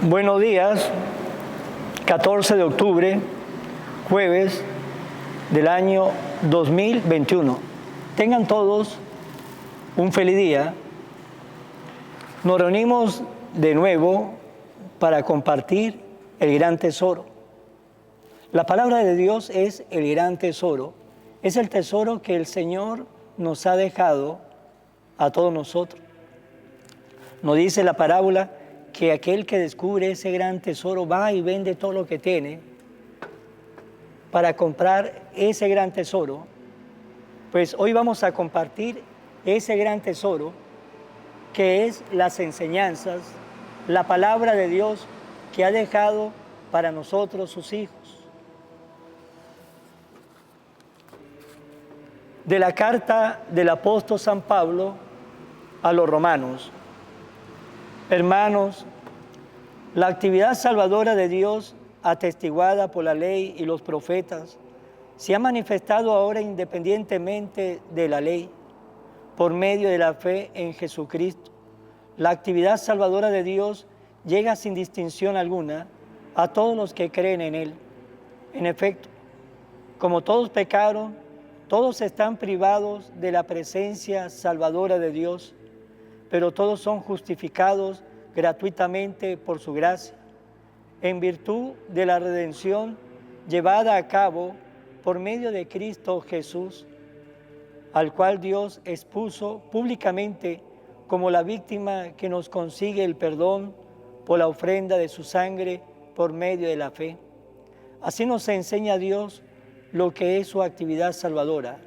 Buenos días, 14 de octubre, jueves del año 2021. Tengan todos un feliz día. Nos reunimos de nuevo para compartir el gran tesoro. La palabra de Dios es el gran tesoro. Es el tesoro que el Señor nos ha dejado a todos nosotros. Nos dice la parábola que aquel que descubre ese gran tesoro va y vende todo lo que tiene para comprar ese gran tesoro. Pues hoy vamos a compartir ese gran tesoro que es las enseñanzas, la palabra de Dios que ha dejado para nosotros sus hijos. De la carta del apóstol San Pablo a los romanos. Hermanos, la actividad salvadora de Dios, atestiguada por la ley y los profetas, se ha manifestado ahora independientemente de la ley, por medio de la fe en Jesucristo. La actividad salvadora de Dios llega sin distinción alguna a todos los que creen en Él. En efecto, como todos pecaron, todos están privados de la presencia salvadora de Dios, pero todos son justificados gratuitamente por su gracia, en virtud de la redención llevada a cabo por medio de Cristo Jesús, al cual Dios expuso públicamente como la víctima que nos consigue el perdón por la ofrenda de su sangre por medio de la fe. Así nos enseña Dios lo que es su actividad salvadora.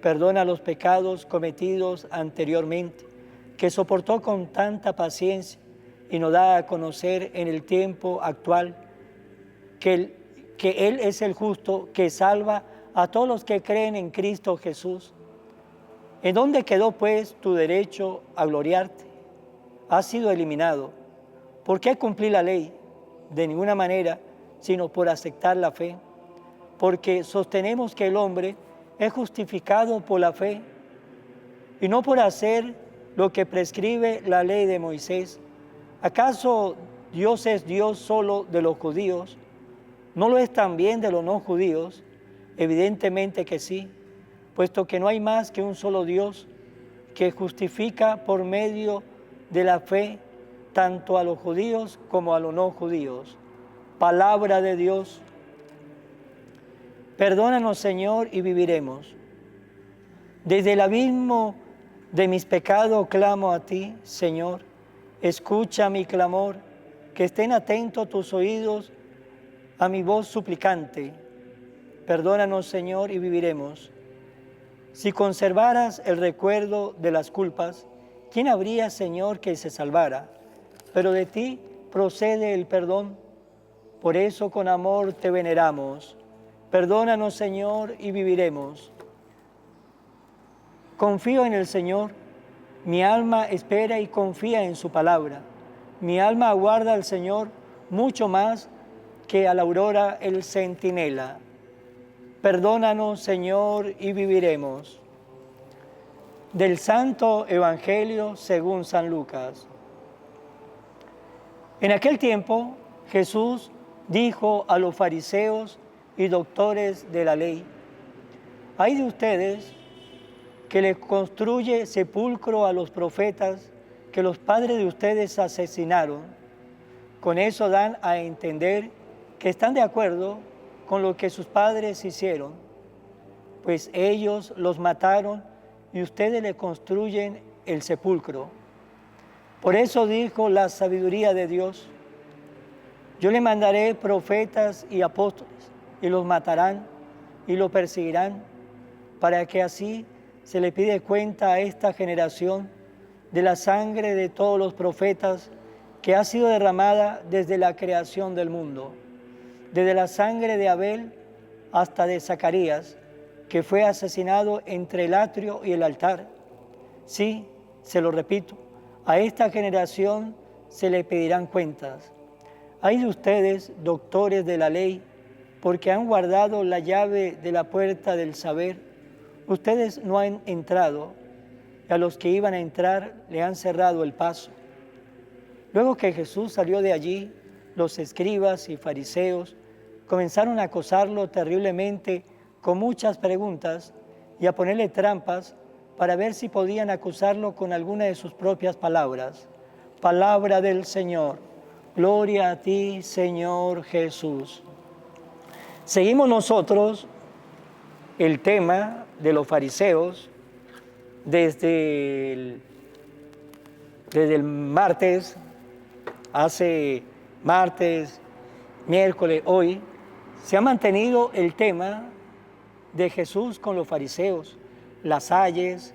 Perdona los pecados cometidos anteriormente, que soportó con tanta paciencia y nos da a conocer en el tiempo actual que Él es el justo que salva a todos los que creen en Cristo Jesús. ¿En dónde quedó pues tu derecho a gloriarte? Ha sido eliminado. ¿Por qué cumplir la ley? De ninguna manera, sino por aceptar la fe. Porque sostenemos que el hombre es justificado por la fe y no por hacer lo que prescribe la ley de Moisés. ¿Acaso Dios es Dios solo de los judíos? ¿No lo es también de los no judíos? Evidentemente que sí, puesto que no hay más que un solo Dios que justifica por medio de la fe tanto a los judíos como a los no judíos. Palabra de Dios. Perdónanos, Señor, y viviremos. Desde el abismo de mis pecados clamo a ti, Señor. Escucha mi clamor, que estén atentos tus oídos a mi voz suplicante. Perdónanos, Señor, y viviremos. Si conservaras el recuerdo de las culpas, ¿quién habría, Señor, que se salvara? Pero de ti procede el perdón. Por eso con amor te veneramos. Perdónanos, Señor, y viviremos. Confío en el Señor. Mi alma espera y confía en su palabra. Mi alma aguarda al Señor mucho más que a la aurora el centinela. Perdónanos, Señor, y viviremos. Del Santo Evangelio según San Lucas. En aquel tiempo, Jesús dijo a los fariseos y doctores de la ley: «Ay de ustedes que le construye sepulcro a los profetas que los padres de ustedes asesinaron». Con eso dan a entender que están de acuerdo con lo que sus padres hicieron, pues ellos los mataron y ustedes le construyen el sepulcro. Por eso dijo la sabiduría de Dios: «Yo le mandaré profetas y apóstoles, y los matarán y lo perseguirán, para que así se le pide cuenta a esta generación de la sangre de todos los profetas que ha sido derramada desde la creación del mundo, desde la sangre de Abel hasta de Zacarías, que fue asesinado entre el atrio y el altar. Sí, se lo repito, a esta generación se le pedirán cuentas. Ay de ustedes, doctores de la ley, porque han guardado la llave de la puerta del saber. Ustedes no han entrado, y a los que iban a entrar le han cerrado el paso». Luego que Jesús salió de allí, los escribas y fariseos comenzaron a acosarlo terriblemente con muchas preguntas y a ponerle trampas para ver si podían acusarlo con alguna de sus propias palabras. Palabra del Señor. Gloria a ti, Señor Jesús. Seguimos nosotros el tema de los fariseos desde el martes, hace martes, miércoles, hoy, se ha mantenido el tema de Jesús con los fariseos, las ayes,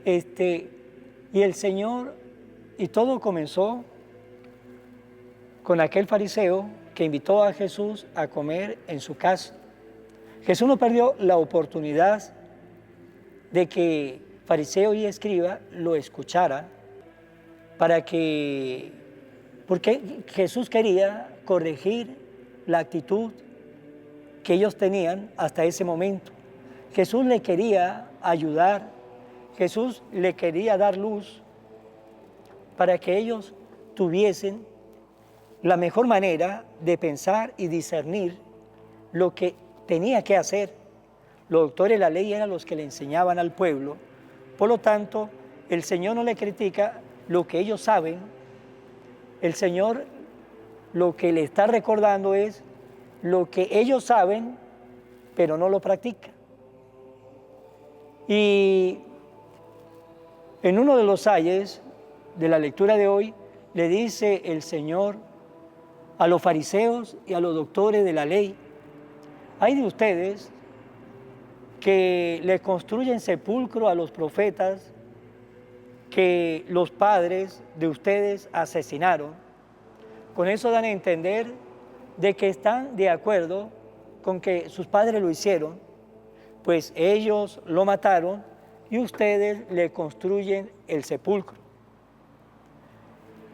y el Señor, y todo comenzó con aquel fariseo que invitó a Jesús a comer en su casa. Jesús no perdió la oportunidad de que fariseo y escriba lo escuchara porque Jesús quería corregir la actitud que ellos tenían hasta ese momento. Jesús le quería ayudar, Jesús le quería dar luz para que ellos tuviesen la mejor manera de pensar y discernir lo que tenía que hacer. Los doctores de la ley eran los que le enseñaban al pueblo. Por lo tanto, el Señor no le critica lo que ellos saben. El Señor lo que le está recordando es lo que ellos saben, pero no lo practican. Y en uno de los ayes de la lectura de hoy, le dice el Señor a los fariseos y a los doctores de la ley: hay de ustedes que le construyen sepulcro a los profetas que los padres de ustedes asesinaron. Con eso dan a entender de que están de acuerdo con que sus padres lo hicieron, pues ellos lo mataron y ustedes le construyen el sepulcro.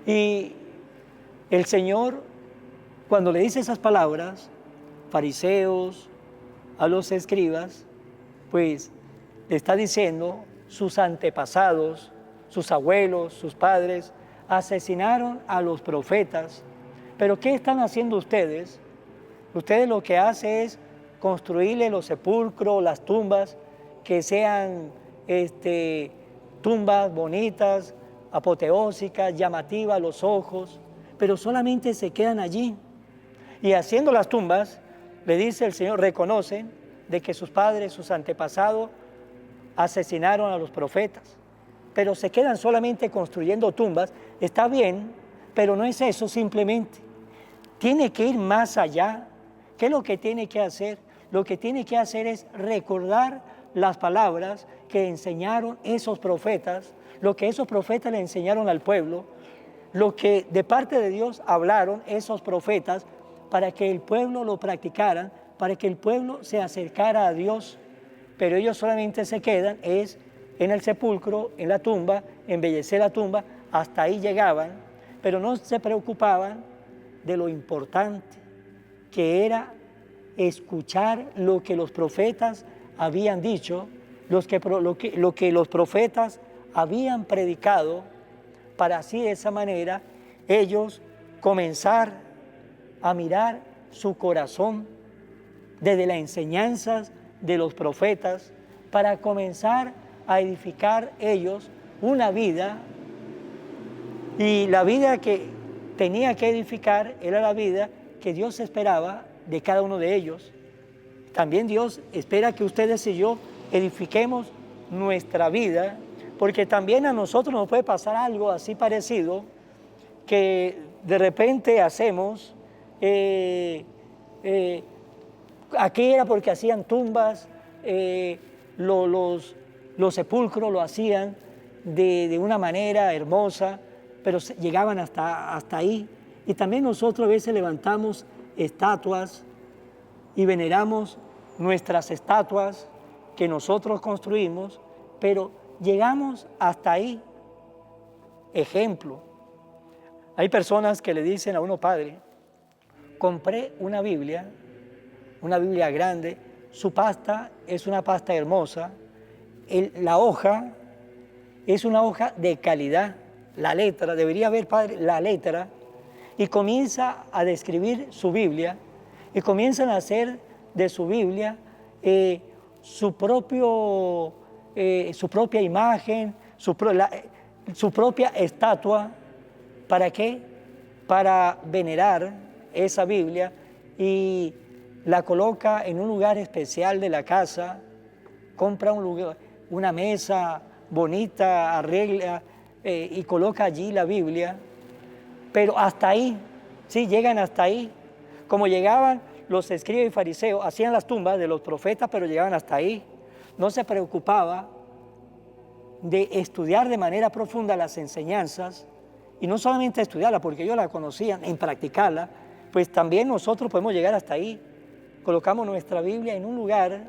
Y el Señor, cuando le dice esas palabras, fariseos, a los escribas, pues le está diciendo: sus antepasados, sus abuelos, sus padres, asesinaron a los profetas. Pero ¿qué están haciendo ustedes? Ustedes lo que hacen es construirle los sepulcros, las tumbas, que sean tumbas bonitas, apoteósicas, llamativas a los ojos, pero solamente se quedan allí. Y haciendo las tumbas, le dice el Señor, reconocen de que sus padres, sus antepasados, asesinaron a los profetas, pero se quedan solamente construyendo tumbas. Está bien, pero no es eso simplemente. Tiene que ir más allá. ¿Qué es lo que tiene que hacer? Lo que tiene que hacer es recordar las palabras que enseñaron esos profetas, lo que esos profetas le enseñaron al pueblo, lo que de parte de Dios hablaron esos profetas para que el pueblo lo practicaran, para que el pueblo se acercara a Dios. Pero ellos solamente se quedan en el sepulcro, en la tumba, embellecer la tumba, hasta ahí llegaban, pero no se preocupaban de lo importante que era escuchar lo que los profetas habían dicho, lo que los profetas habían predicado, para así de esa manera ellos comenzar a mirar su corazón desde las enseñanzas de los profetas, para comenzar a edificar ellos una vida, y la vida que tenía que edificar era la vida que Dios esperaba de cada uno de ellos. También Dios espera que ustedes y yo edifiquemos nuestra vida, porque también a nosotros nos puede pasar algo así parecido, que de repente hacemos, aquí era porque hacían tumbas, los sepulcros lo hacían de una manera hermosa, pero llegaban hasta ahí. Y también nosotros a veces levantamos estatuas y veneramos nuestras estatuas que nosotros construimos, pero llegamos hasta ahí. Ejemplo, hay personas que le dicen a uno: padre, compré una Biblia grande, su pasta es una pasta hermosa, la hoja es una hoja de calidad, la letra, debería haber, padre, la letra, y comienza a describir su Biblia y comienzan a hacer de su Biblia su propia imagen, su propia estatua. ¿Para qué? Para venerar esa Biblia y la coloca en un lugar especial de la casa, compra una mesa bonita, arregla y coloca allí la Biblia, pero hasta ahí, sí, llegan hasta ahí. Como llegaban los escribas y fariseos, hacían las tumbas de los profetas, pero llegaban hasta ahí. No se preocupaba de estudiar de manera profunda las enseñanzas, y no solamente estudiarla, porque ellos la conocían, en practicarla, pues también nosotros podemos llegar hasta ahí. Colocamos nuestra Biblia en un lugar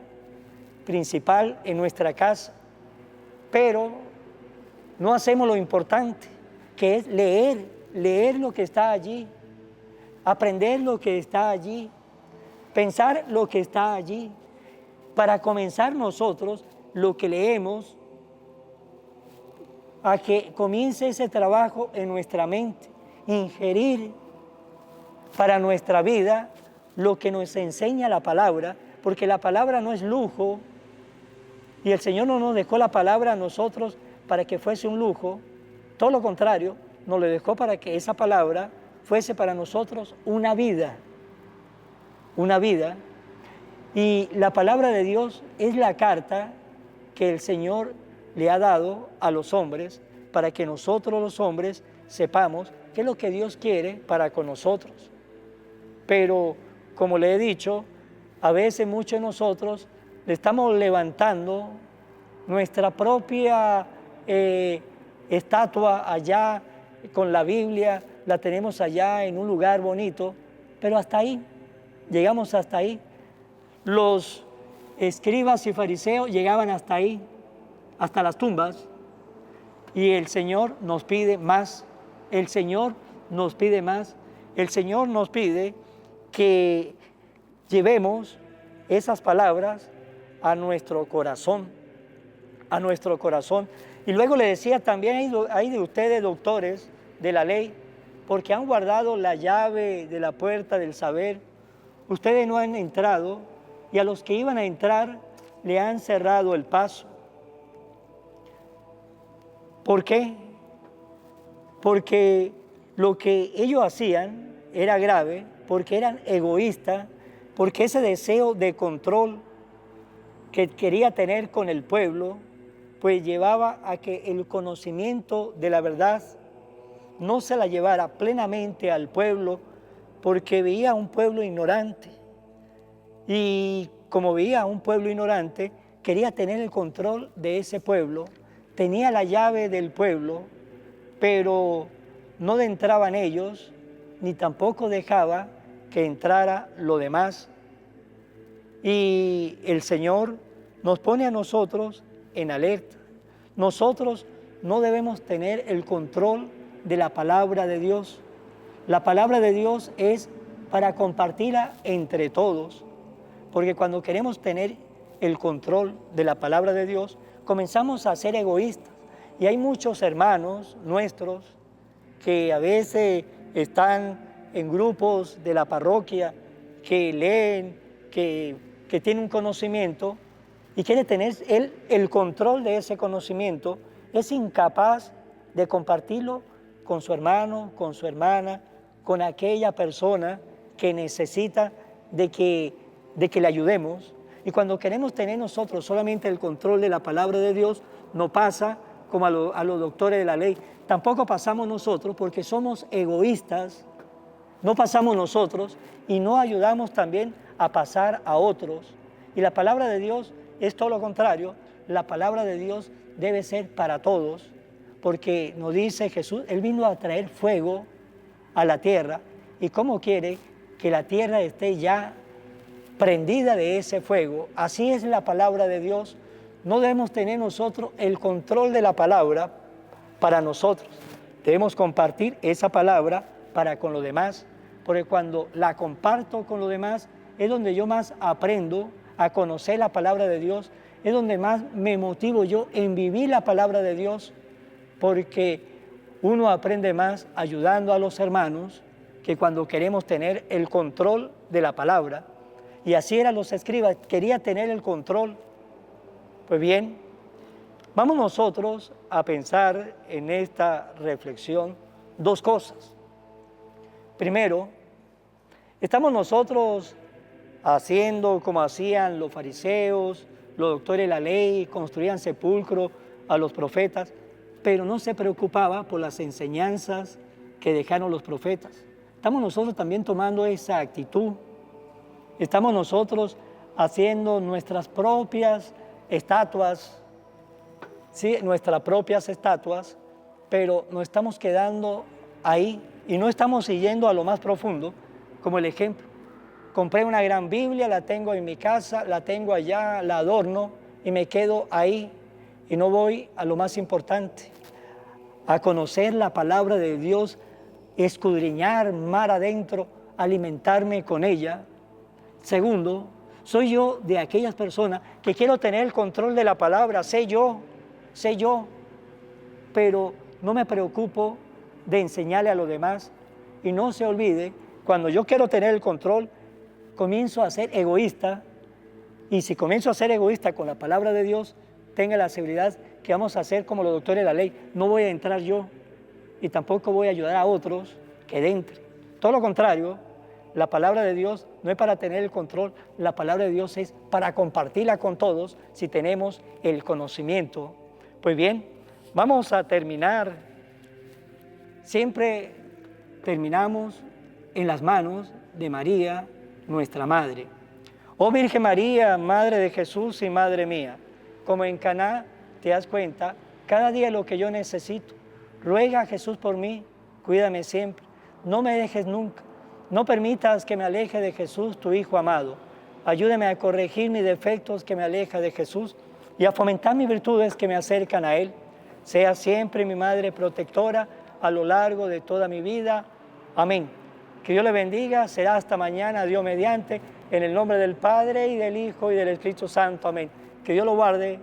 principal en nuestra casa, pero no hacemos lo importante, que es leer lo que está allí, aprender lo que está allí, pensar lo que está allí, para comenzar nosotros lo que leemos, a que comience ese trabajo en nuestra mente, ingerir para nuestra vida lo que nos enseña la palabra, porque la palabra no es lujo, y el Señor no nos dejó la palabra a nosotros para que fuese un lujo, todo lo contrario, nos lo dejó para que esa palabra fuese para nosotros una vida, y la palabra de Dios es la carta que el Señor le ha dado a los hombres para que nosotros los hombres sepamos qué es lo que Dios quiere para con nosotros. Pero, como le he dicho, a veces muchos de nosotros le estamos levantando nuestra propia estatua allá con la Biblia, la tenemos allá en un lugar bonito, pero hasta ahí, llegamos hasta ahí. Los escribas y fariseos llegaban hasta ahí, hasta las tumbas, y el Señor nos pide más, el Señor nos pide más, el Señor nos pide que llevemos esas palabras a nuestro corazón, Y luego le decía también, hay de ustedes doctores de la ley, porque han guardado la llave de la puerta del saber, ustedes no han entrado, y a los que iban a entrar le han cerrado el paso. ¿Por qué? Porque lo que ellos hacían era grave, porque eran egoístas, porque ese deseo de control que quería tener con el pueblo, pues llevaba a que el conocimiento de la verdad no se la llevara plenamente al pueblo, porque veía a un pueblo ignorante. Y como veía a un pueblo ignorante, quería tener el control de ese pueblo, tenía la llave del pueblo, pero no entraban ellos, ni tampoco dejaba que entrara lo demás. Y el Señor nos pone a nosotros en alerta. Nosotros no debemos tener el control de la palabra de Dios. La palabra de Dios es para compartirla entre todos, porque cuando queremos tener el control de la palabra de Dios, comenzamos a ser egoístas. Y hay muchos hermanos nuestros que a veces están en grupos de la parroquia, que leen, que tienen un conocimiento y quiere tener él el control de ese conocimiento, es incapaz de compartirlo con su hermano, con su hermana, con aquella persona que necesita de que le ayudemos. Y cuando queremos tener nosotros solamente el control de la palabra de Dios, no pasa como a los doctores de la ley. Tampoco pasamos nosotros porque somos egoístas, no pasamos nosotros y no ayudamos también a pasar a otros. Y la palabra de Dios es todo lo contrario. La palabra de Dios debe ser para todos, porque nos dice Jesús, Él vino a traer fuego a la tierra. ¿Y cómo quiere que la tierra esté ya prendida de ese fuego? Así es la palabra de Dios. No debemos tener nosotros el control de la palabra para nosotros. Debemos compartir esa palabra para con los demás, porque cuando la comparto con los demás es donde yo más aprendo a conocer la palabra de Dios, es donde más me motivo yo en vivir la palabra de Dios, porque uno aprende más ayudando a los hermanos que cuando queremos tener el control de la palabra, y así eran los escribas, quería tener el control. Pues bien, vamos nosotros a pensar en esta reflexión dos cosas. Primero, estamos nosotros haciendo como hacían los fariseos, los doctores de la ley, construían sepulcro a los profetas, pero no se preocupaba por las enseñanzas que dejaron los profetas. Estamos nosotros también tomando esa actitud. Estamos nosotros haciendo nuestras propias estatuas, sí, nuestras propias estatuas, pero nos estamos quedando ahí y no estamos siguiendo a lo más profundo, como el ejemplo. Compré una gran Biblia, la tengo en mi casa, la tengo allá, la adorno y me quedo ahí y no voy a lo más importante, a conocer la palabra de Dios, escudriñar mar adentro, alimentarme con ella. Segundo, soy yo de aquellas personas que quiero tener el control de la palabra, sé yo, pero no me preocupo de enseñarle a los demás. Y no se olvide, cuando yo quiero tener el control, comienzo a ser egoísta, y si comienzo a ser egoísta con la palabra de Dios, tenga la seguridad que vamos a hacer como los doctores de la ley, no voy a entrar yo y tampoco voy a ayudar a otros que entren. Todo lo contrario, la palabra de Dios no es para tener el control, la palabra de Dios es para compartirla con todos si tenemos el conocimiento. Pues bien, vamos a terminar, siempre terminamos en las manos de María, nuestra Madre. Oh Virgen María, Madre de Jesús y Madre mía, como en Caná te das cuenta, cada día lo que yo necesito. Ruega a Jesús por mí, cuídame siempre, no me dejes nunca, no permitas que me aleje de Jesús, tu Hijo amado. Ayúdame a corregir mis defectos que me alejan de Jesús y a fomentar mis virtudes que me acercan a Él. Sea siempre mi Madre protectora a lo largo de toda mi vida. Amén. Que Dios le bendiga, será hasta mañana, Dios mediante, en el nombre del Padre y del Hijo y del Espíritu Santo. Amén. Que Dios lo guarde